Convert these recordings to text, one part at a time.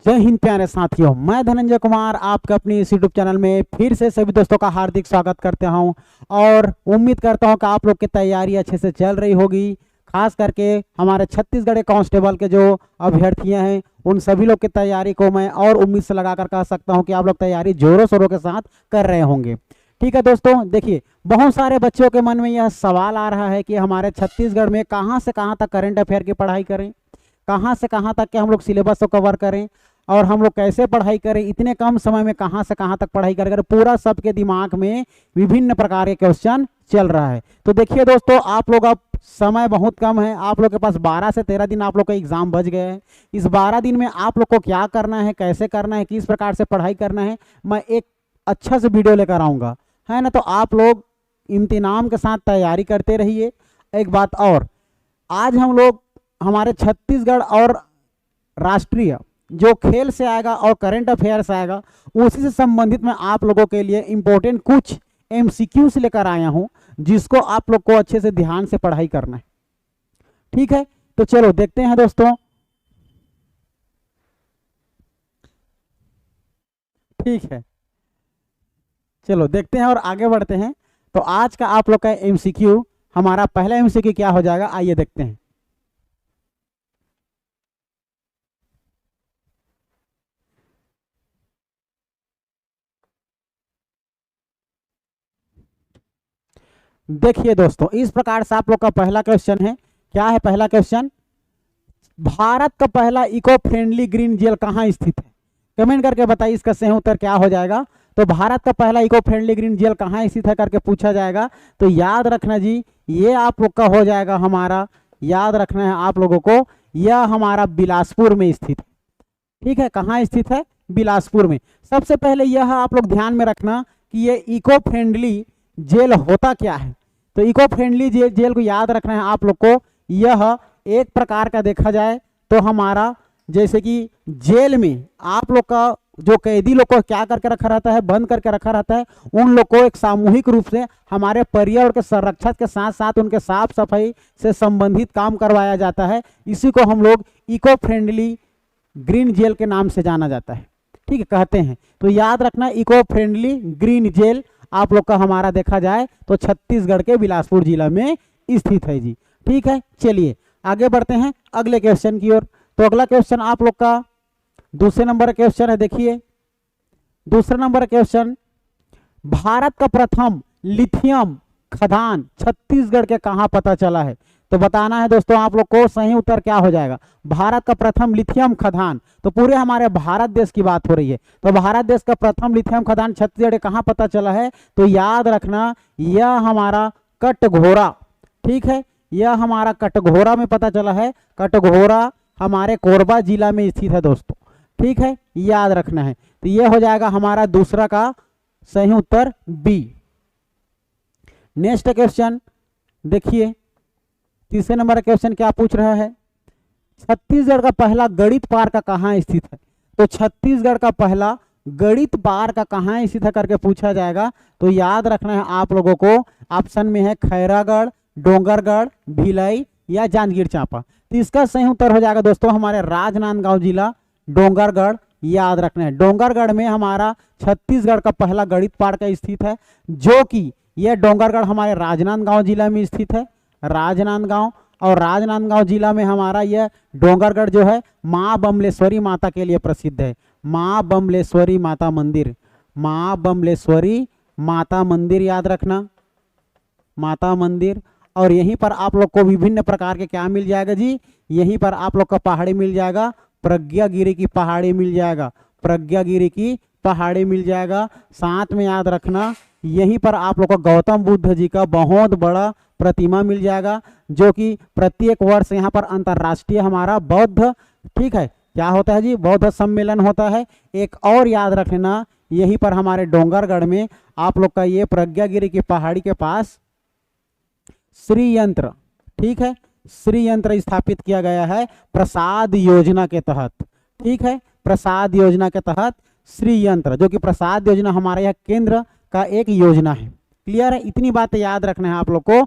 जय हिंद प्यारे साथियों, मैं धनंजय कुमार आपका अपनी इस यूट्यूब चैनल में फिर से सभी दोस्तों का हार्दिक स्वागत करते हूं और उम्मीद करता हूं कि आप लोग की तैयारी अच्छे से चल रही होगी। खास करके हमारे छत्तीसगढ़ कांस्टेबल के जो अभ्यर्थियां हैं उन सभी लोग की तैयारी को मैं और उम्मीद से लगाकर कह सकता हूं कि आप लोग तैयारी जोरों शोरों के साथ कर रहे होंगे। ठीक है दोस्तों, देखिए बहुत सारे बच्चों के मन में यह सवाल आ रहा है कि हमारे छत्तीसगढ़ में कहाँ से कहाँ तक करंट अफेयर की पढ़ाई करें, कहाँ से कहाँ तक के हम लोग सिलेबस को कवर करें और हम लोग कैसे पढ़ाई करें, इतने कम समय में कहाँ से कहाँ तक पढ़ाई करें। पूरा सबके दिमाग में विभिन्न प्रकार के क्वेश्चन चल रहा है। तो देखिए दोस्तों, आप लोग अब समय बहुत कम है, आप लोग के पास 12 से 13 दिन आप लोग का एग्जाम बच गए हैं। इस 12 दिन में आप लोग को क्या करना है, कैसे करना है, किस प्रकार से पढ़ाई करना है, मैं एक अच्छा से वीडियो लेकर आऊँगा, है ना। तो आप लोग इम्तिनाम के साथ तैयारी करते रहिए। एक बात और, आज हम लोग हमारे छत्तीसगढ़ और राष्ट्रीय जो खेल से आएगा और करंट अफेयर्स आएगा उसी से संबंधित मैं आप लोगों के लिए इंपॉर्टेंट कुछ एमसीक्यूज लेकर आया हूं, जिसको आप लोग को अच्छे से ध्यान से पढ़ाई करना है। ठीक है, तो चलो देखते हैं दोस्तों। ठीक है, चलो देखते हैं और आगे बढ़ते हैं। तो आज का आप लोग का एमसीक्यू, हमारा पहला एमसीक्यू क्या हो जाएगा, आइए देखते हैं। देखिए दोस्तों, इस प्रकार से आप लोग का पहला क्वेश्चन है। क्या है पहला क्वेश्चन? भारत का पहला इको फ्रेंडली ग्रीन जेल कहाँ स्थित है? कमेंट करके बताइए इसका सही उत्तर क्या हो जाएगा। तो भारत का पहला इको फ्रेंडली ग्रीन जेल कहाँ स्थित है करके पूछा जाएगा। तो याद रखना जी, ये आप लोग का हो जाएगा हमारा, याद रखना है आप लोगों को, यह हमारा बिलासपुर में स्थित है। ठीक है, कहाँ स्थित है? बिलासपुर में। सबसे पहले यह आप लोग ध्यान में रखना कि ये इको फ्रेंडली जेल होता क्या है। तो इको फ्रेंडली जेल को याद रखना है आप लोग को। यह एक प्रकार का देखा जाए तो हमारा, जैसे कि जेल में आप लोग का जो कैदी लोग को क्या करके रखा रहता है, बंद करके रखा रहता है, उन लोग को एक सामूहिक रूप से हमारे पर्यावरण के संरक्षण के साथ साथ उनके साफ सफाई से संबंधित काम करवाया जाता है। इसी को हम लोग इको फ्रेंडली ग्रीन जेल के नाम से जाना जाता है। ठीक है, कहते हैं। तो याद रखना, इको फ्रेंडली ग्रीन जेल आप लोग का हमारा देखा जाए तो छत्तीसगढ़ के बिलासपुर जिला में स्थित है जी। ठीक है, चलिए आगे बढ़ते हैं अगले क्वेश्चन की ओर। तो अगला क्वेश्चन आप लोग का दूसरे नंबर क्वेश्चन है। देखिए दूसरा नंबर क्वेश्चन, भारत का प्रथम लिथियम खदान छत्तीसगढ़ के कहां पता चला है? तो बताना है दोस्तों आप लोग को सही उत्तर क्या हो जाएगा। भारत का प्रथम लिथियम खदान, तो पूरे हमारे भारत देश की बात हो रही है। तो भारत देश का प्रथम लिथियम खदान छत्तीसगढ़ कहां पता चला है? तो याद रखना, यह हमारा कटघोरा। ठीक है, यह हमारा कटघोरा में पता चला है। कटघोरा हमारे कोरबा जिला में स्थित है दोस्तों। ठीक है, याद रखना है। तो यह हो जाएगा हमारा दूसरा का सही उत्तर बी। नेक्स्ट क्वेश्चन देखिए, तीसरे नंबर क्वेश्चन क्या पूछ रहा है, छत्तीसगढ़ का पहला गणित पार्क कहाँ स्थित है? तो छत्तीसगढ़ का पहला गणित पार्क कहाँ स्थित है करके पूछा जाएगा। तो याद रखना है आप लोगों को, ऑप्शन में है खैरागढ़, डोंगरगढ़, भिलाई या जांजगीर चांपा। तो इसका सही उत्तर हो जाएगा दोस्तों हमारे राजनांदगांव जिला, डोंगरगढ़। याद रखना है, डोंगरगढ़ में हमारा छत्तीसगढ़ का पहला गणित पार्क स्थित है, जो कि यह डोंगरगढ़ हमारे राजनांदगांव जिला में स्थित है। राजनांदगांव, और राजनांदगांव जिला में हमारा यह डोंगरगढ़ जो है माँ बमलेश्वरी माता के लिए प्रसिद्ध है। माँ बमलेश्वरी माता मंदिर, माँ बमलेश्वरी माता मंदिर, याद रखना, माता मंदिर। और यहीं पर आप लोग को विभिन्न प्रकार के क्या मिल जाएगा जी, यहीं पर आप लोग का पहाड़ी मिल जाएगा, प्रज्ञागिरी की पहाड़ी मिल जाएगा, प्रज्ञागिरी की पहाड़ी मिल जाएगा। साथ में याद रखना, यहीं पर आप लोग को गौतम बुद्ध जी का बहुत बड़ा प्रतिमा मिल जाएगा, जो कि प्रत्येक वर्ष यहाँ पर अंतर्राष्ट्रीय हमारा बौद्ध, ठीक है, क्या होता है जी, बौद्ध सम्मेलन होता है। एक और याद रखना, यहीं पर हमारे डोंगरगढ़ में आप लोग का ये प्रज्ञागिरी की पहाड़ी के पास श्री यंत्र, ठीक है, श्री यंत्र स्थापित किया गया है प्रसाद योजना के तहत। ठीक है, प्रसाद योजना के तहत श्री यंत्र, जो कि प्रसाद योजना हमारे यहाँ केंद्र का एक योजना है। क्लियर है, इतनी बातें याद रखना है आप लोग को।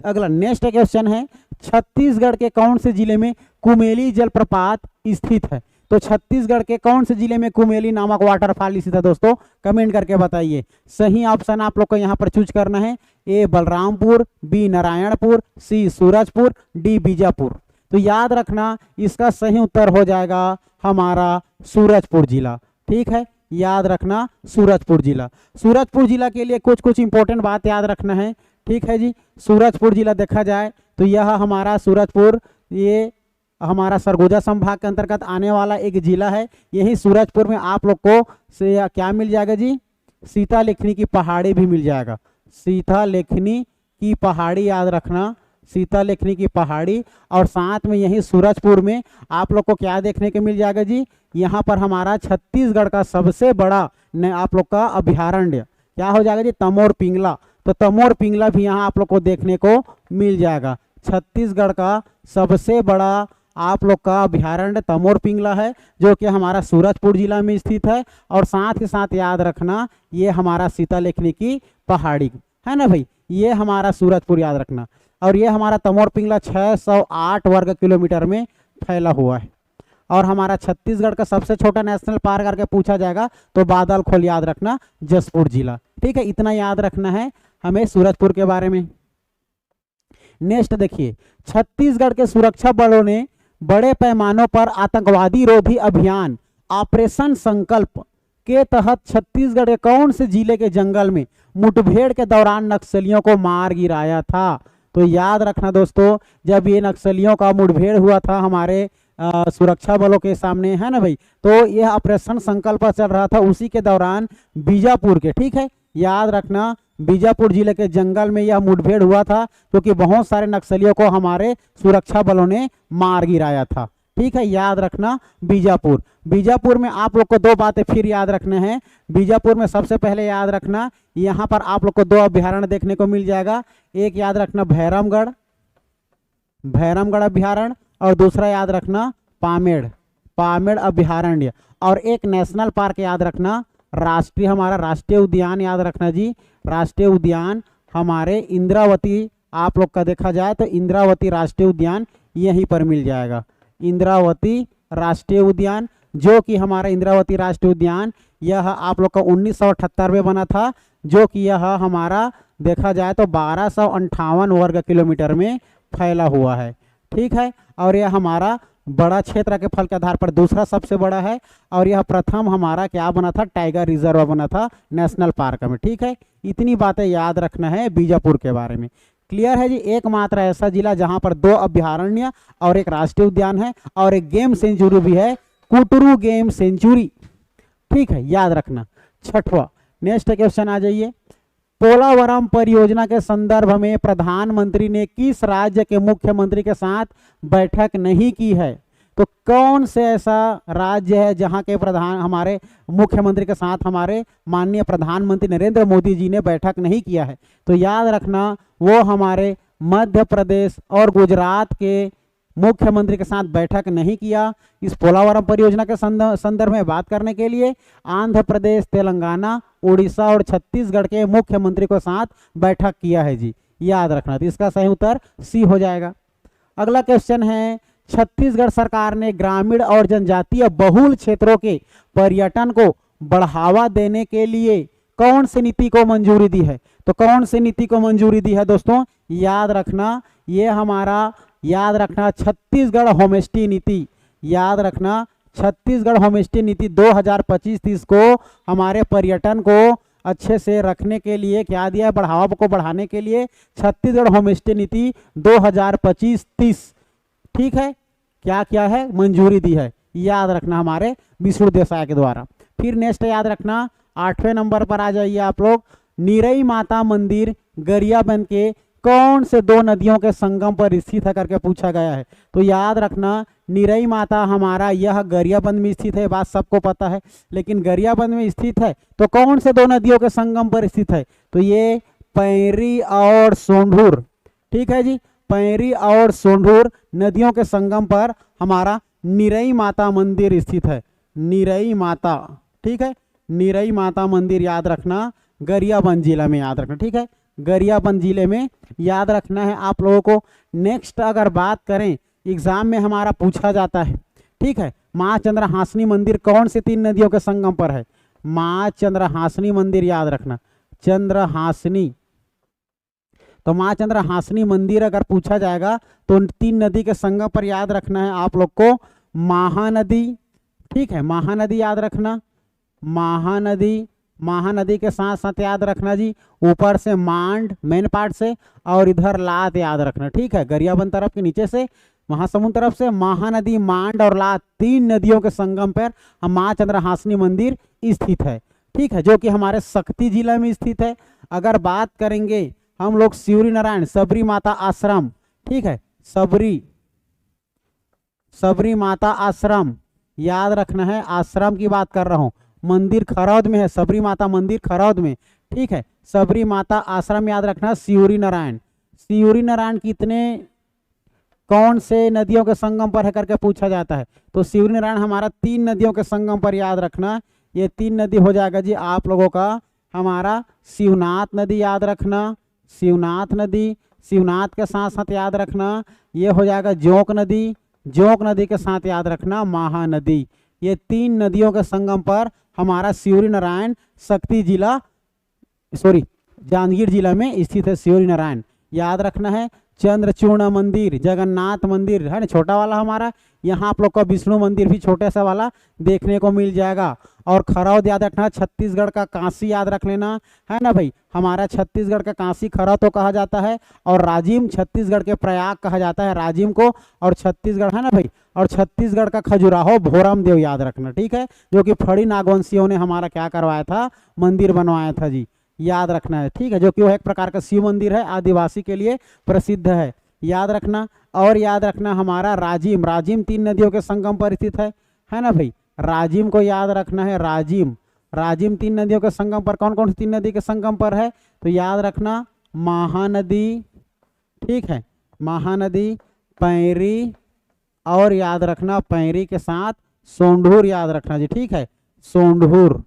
अगला नेक्स्ट क्वेश्चन है, छत्तीसगढ़ के कौन से जिले में कुमेली जलप्रपात स्थित है? तो छत्तीसगढ़ के कौन से जिले में कुमेली नामक वाटरफॉल स्थित है दोस्तों, कमेंट करके बताइए। सही ऑप्शन आप लोग को यहाँ पर चूज करना है, ए बलरामपुर, बी नारायणपुर, सी सूरजपुर, डी बीजापुर। तो याद रखना इसका सही उत्तर हो जाएगा हमारा सूरजपुर जिला। ठीक है, याद रखना सूरजपुर जिला। सूरजपुर जिला के लिए कुछ कुछ इंपॉर्टेंट बात याद रखना है। ठीक है जी, सूरजपुर जिला देखा जाए तो यह हमारा सूरजपुर, ये हमारा सरगुजा संभाग के अंतर्गत आने वाला एक जिला है। यही सूरजपुर में आप लोग को से क्या मिल जाएगा जी, सीता लेखनी की पहाड़ी भी मिल जाएगा। सीता लेखनी की पहाड़ी याद रखना, सीता लेखनी की पहाड़ी। और साथ में यही सूरजपुर में आप लोग को क्या देखने को मिल जाएगा जी, यहाँ पर हमारा छत्तीसगढ़ का सबसे बड़ा आप लोग का अभ्यारण्य क्या हो जाएगा जी, तमोर पिंगला। तो तमोर पिंगला भी यहाँ आप लोग को देखने को मिल जाएगा। छत्तीसगढ़ का सबसे बड़ा आप लोग का अभ्यारण्य तमोर पिंगला है, जो कि हमारा सूरजपुर जिला में स्थित है। और साथ ही साथ याद रखना ये हमारा सीता लेखनी की पहाड़ी है ना भाई, ये हमारा सूरजपुर याद रखना। और ये हमारा तमोर पिंगला 608 वर्ग किलोमीटर में फैला हुआ है। और हमारा छत्तीसगढ़ का सबसे छोटा नेशनल पार्क करके पूछा जाएगा तो बादल खोल याद रखना, जसपुर जिला। ठीक है, इतना याद रखना है हमें सूरजपुर के बारे में। नेक्स्ट देखिए, छत्तीसगढ़ के सुरक्षा बलों ने बड़े पैमानों पर आतंकवादी रोधी अभियान ऑपरेशन संकल्प के तहत छत्तीसगढ़ के कौन से जिले के जंगल में मुठभेड़ के दौरान नक्सलियों को मार गिराया था। तो याद रखना दोस्तों, जब ये नक्सलियों का मुठभेड़ हुआ था हमारे सुरक्षा बलों के सामने है ना भाई, तो यह ऑपरेशन संकल्प चल रहा था, उसी के दौरान बीजापुर के, ठीक है याद रखना, बीजापुर जिले के जंगल में यह मुठभेड़ हुआ था, क्योंकि बहुत सारे नक्सलियों को हमारे सुरक्षा बलों ने मार गिराया था। ठीक है, याद रखना बीजापुर। बीजापुर में आप लोग को दो बातें फिर याद रखना है। बीजापुर में सबसे पहले याद रखना, यहाँ पर आप लोग को दो अभ्यारण्य देखने को मिल जाएगा। एक याद रखना भैरमगढ़, भैरमगढ़ अभ्यारण्य, और दूसरा याद रखना पामेड़, पामेड़ अभ्यारण्य। और एक नेशनल पार्क याद रखना, राष्ट्रीय हमारा राष्ट्रीय उद्यान याद रखना जी, राष्ट्रीय उद्यान हमारे इंद्रावती आप लोग का देखा जाए तो इंद्रावती राष्ट्रीय उद्यान यहीं पर मिल जाएगा। इंद्रावती राष्ट्रीय उद्यान, जो कि हमारा इंद्रावती राष्ट्रीय उद्यान यह आप लोग का 1978 में बना था, जो कि यह हमारा देखा जाए तो 1258 वर्ग किलोमीटर में फैला हुआ है। ठीक है, और यह हमारा बड़ा क्षेत्र के फल के आधार पर दूसरा सबसे बड़ा है। और यह प्रथम हमारा क्या बना था, टाइगर रिजर्व बना था नेशनल पार्क में। ठीक है, इतनी बातें याद रखना है बीजापुर के बारे में। क्लियर है जी, एकमात्र ऐसा जिला जहां पर दो अभ्यारण्य और एक राष्ट्रीय उद्यान है और एक गेम सेंचुरी भी है, कुटरू गेम सेंचुरी। ठीक है, याद रखना। छठवां, नेक्स्ट क्वेश्चन आ जाइए। पोलावरम परियोजना के संदर्भ में प्रधानमंत्री ने किस राज्य के मुख्यमंत्री के साथ बैठक नहीं की है। तो कौन से ऐसा राज्य है जहां के प्रधान हमारे मुख्यमंत्री के साथ हमारे माननीय प्रधानमंत्री नरेंद्र मोदी जी ने बैठक नहीं किया है। तो याद रखना वो हमारे मध्य प्रदेश और गुजरात के मुख्यमंत्री के साथ बैठक नहीं किया। इस पोलावरम परियोजना के संदर्भ में बात करने के लिए आंध्र प्रदेश, तेलंगाना, उड़ीसा और छत्तीसगढ़ के मुख्यमंत्री के साथ बैठक किया है जी, याद रखना। तो इसका सही उत्तर सी हो जाएगा। अगला क्वेश्चन है, छत्तीसगढ़ सरकार ने ग्रामीण और जनजातीय बहुल क्षेत्रों के पर्यटन को बढ़ावा देने के लिए कौन सी नीति को मंजूरी दी है। तो कौन सी नीति को मंजूरी दी है दोस्तों, याद रखना, ये हमारा याद रखना छत्तीसगढ़ होमस्टे नीति। याद रखना छत्तीसगढ़ होमस्टे नीति 2025-30 को हमारे पर्यटन को अच्छे से रखने के लिए क्या दिया है, बढ़ावा को बढ़ाने के लिए छत्तीसगढ़ होमस्टे नीति 2025-30 ठीक है क्या क्या है, मंजूरी दी है। याद रखना हमारे विष्णु देसाई के द्वारा। फिर नेक्स्ट याद रखना 8वें नंबर पर आ जाइए आप लोग। निरई माता मंदिर गरियाबंद के कौन से दो नदियों के संगम पर स्थित है करके पूछा गया है। तो याद रखना निरई माता हमारा यह गरियाबंद में स्थित है, बात सबको पता है, लेकिन गरियाबंद में स्थित है तो कौन से दो नदियों के संगम पर स्थित है। तो ये पैरी और सोंढूर। ठीक है जी, पैरी और सोंढूर नदियों के संगम पर हमारा निरई माता मंदिर स्थित है। निरई माता, ठीक है, निरई माता मंदिर याद रखना गरियाबंद जिला में याद रखना। ठीक है, गरियाबंद जिले में याद रखना है आप लोगों को। नेक्स्ट अगर बात करें एग्जाम में हमारा पूछा जाता है, ठीक है, माँ चंद्रहासिनी मंदिर कौन सी 3 नदियों के संगम पर है? माँ चंद्रहासिनी मंदिर, याद रखना चंद्रहासिनी। तो माँ चंद्रहासिनी मंदिर अगर पूछा जाएगा तो 3 नदी के संगम पर याद रखना है आप लोग को महानदी, ठीक है, महानदी याद रखना, महानदी, महानदी के साथ साथ याद रखना जी ऊपर से मांड मेन पार्ट से, और इधर लात याद रखना, ठीक है, गरियाबंद तरफ के नीचे से महासमुंद तरफ से महानदी, मांड और लात 3 नदियों के संगम पर हम माँ चंद्रहासिनी मंदिर स्थित है, ठीक है, जो कि हमारे शक्ति जिला में स्थित है। अगर बात करेंगे हम लोग शिवरी नारायण सबरी माता आश्रम, ठीक है, सबरी माता आश्रम याद रखना है, आश्रम की बात कर रहा हूं, मंदिर खरौद में है, सबरी माता मंदिर खरौद में, ठीक है, सबरी माता आश्रम याद रखना। शिवरी नारायण, शिवरी नारायण कितने कौन से नदियों के संगम पर है करके पूछा जाता है, तो शिवरी नारायण हमारा 3 नदियों के संगम पर याद रखना। ये 3 नदी हो जाएगा जी आप लोगों का हमारा शिवनाथ नदी याद रखना, शिवनाथ नदी, शिवनाथ के साथ साथ याद रखना ये हो जाएगा जोंक नदी, जोंक नदी के साथ याद रखना महानदी। ये 3 नदियों के संगम पर हमारा शिवरी नारायण शक्ति जिला जांजगीर जिला में स्थित है। शिवरी नारायण याद रखना है। चंद्रचूर्ण मंदिर, जगन्नाथ मंदिर है ना छोटा वाला हमारा, यहाँ आप लोग का विष्णु मंदिर भी छोटे सा वाला देखने को मिल जाएगा। और खरौद याद रखना, छत्तीसगढ़ का काशी याद रख लेना है ना भाई, हमारा छत्तीसगढ़ का काशी खरौद तो कहा जाता है, और राजिम छत्तीसगढ़ के प्रयाग कहा जाता है राजिम को, और छत्तीसगढ़ है ना भाई, और छत्तीसगढ़ का खजुराहो भोरम देव याद रखना, ठीक है, जो कि फड़ी नागवंशियों ने हमारा क्या करवाया था, मंदिर बनवाया था जी, याद रखना है, ठीक है, जो कि वो एक प्रकार का शिव मंदिर है, आदिवासी के लिए प्रसिद्ध है, याद रखना। और याद रखना हमारा राजिम, राजिम 3 नदियों के संगम पर स्थित है ना भाई, राजिम को याद रखना है, राजिम, राजिम 3 नदियों के संगम पर, कौन कौन सी 3 नदी के संगम पर है, तो याद रखना महानदी, ठीक है, महानदी, पैरी, और याद रखना पैरी के साथ सोंढूर याद रखना जी, ठीक है, सोंढूर,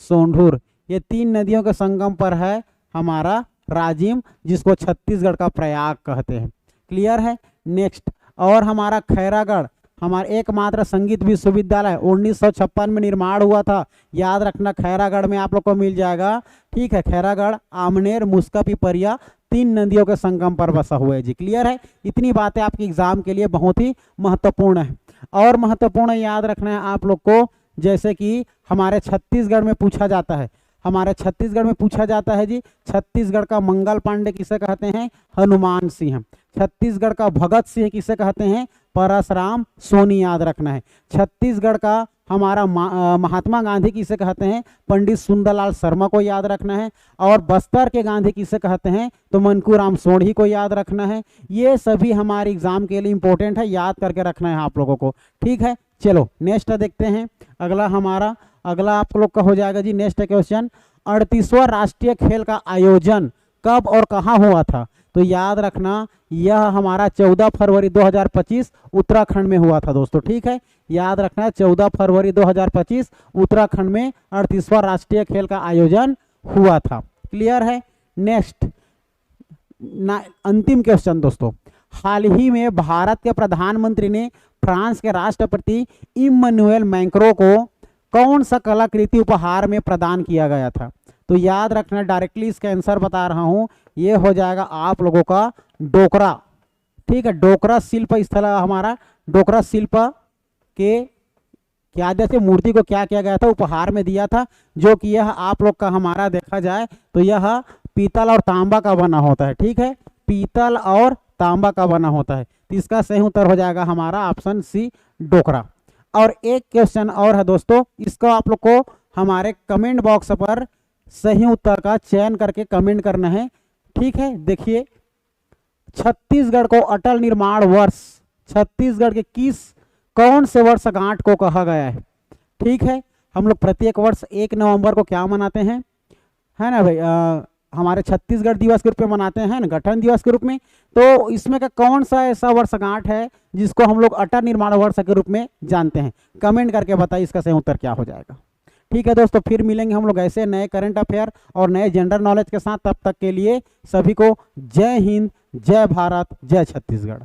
सोंढूर, ये 3 नदियों के संगम पर है हमारा राजिम, जिसको छत्तीसगढ़ का प्रयाग कहते हैं। क्लियर है। नेक्स्ट, और हमारा खैरागढ़ हमारा एकमात्र संगीत विश्वविद्यालय 1956 में निर्माण हुआ था, याद रखना खैरागढ़ में आप लोग को मिल जाएगा, ठीक है, खैरागढ़, आमनेर, मुस्का, पिपरिया 3 नदियों के संगम पर बसा हुआ है जी। क्लियर है। इतनी बातें आपके एग्जाम के लिए बहुत ही महत्वपूर्ण है। और महत्वपूर्ण याद रखना है आप लोग को, जैसे कि हमारे छत्तीसगढ़ में पूछा जाता है, हमारे छत्तीसगढ़ में पूछा जाता है जी, छत्तीसगढ़ का मंगल पांडे किसे कहते हैं, हनुमान सिंह। छत्तीसगढ़ का भगत सिंह किसे कहते हैं, परसराम सोनी, याद रखना है। छत्तीसगढ़ का हमारा महात्मा गांधी किसे कहते हैं, पंडित सुंदरलाल शर्मा को याद रखना है। और बस्तर के गांधी किसे कहते हैं, तो मनकूराम सोढ़ी को याद रखना है। ये सभी हमारे एग्जाम के लिए इंपॉर्टेंट है, याद करके रखना है आप लोगों को, ठीक है। चलो नेक्स्ट देखते हैं, अगला आप लोग का हो जाएगा जी नेक्स्ट क्वेश्चन, 38वां राष्ट्रीय खेल का आयोजन कब और कहाँ हुआ था, तो याद रखना यह हमारा 14 फरवरी 2025 उत्तराखंड में हुआ था दोस्तों, ठीक है, याद रखना 14 फरवरी 2025 उत्तराखंड में 38वां राष्ट्रीय खेल का आयोजन हुआ था। क्लियर है। नेक्स्ट अंतिम क्वेश्चन दोस्तों, हाल ही में भारत के प्रधानमंत्री ने फ्रांस के राष्ट्रपति इमैनुएल मैक्रों को कौन सा कलाकृति उपहार में प्रदान किया गया था, तो याद रखना डायरेक्टली इसका आंसर बता रहा हूं, ये हो जाएगा आप लोगों का डोकरा, ठीक है, डोकरा शिल्प स्थल हमारा, डोकरा शिल्प के क्या जैसे मूर्ति को क्या किया गया था, उपहार में दिया था, जो कि यह आप लोग का हमारा देखा जाए तो यह पीतल और तांबा का बना होता है, ठीक है, पीतल और तांबा का बना होता है। तो इसका सही उत्तर हो जाएगा हमारा ऑप्शन सी, डोकरा। और एक क्वेश्चन और है दोस्तों, इसको आप लोग को हमारे कमेंट बॉक्स पर सही उत्तर का चयन करके कमेंट करना है, ठीक है। देखिए, छत्तीसगढ़ को अटल निर्माण वर्ष छत्तीसगढ़ के कौन से वर्षगांठ को कहा गया है, ठीक है। हम लोग प्रत्येक वर्ष 1 नवंबर को क्या मनाते हैं, है ना भाई, हमारे छत्तीसगढ़ दिवस के रूप में मनाते हैं ना, गठन दिवस के रूप में। तो इसमें का कौन सा ऐसा वर्षगांठ है जिसको हम लोग अटल निर्माण वर्ष के रूप में जानते हैं, कमेंट करके बताइए इसका सही उत्तर क्या हो जाएगा। ठीक है दोस्तों, फिर मिलेंगे हम लोग ऐसे नए करंट अफेयर और नए जनरल नॉलेज के साथ। तब तक के लिए सभी को जय हिंद, जय भारत, जय छत्तीसगढ़।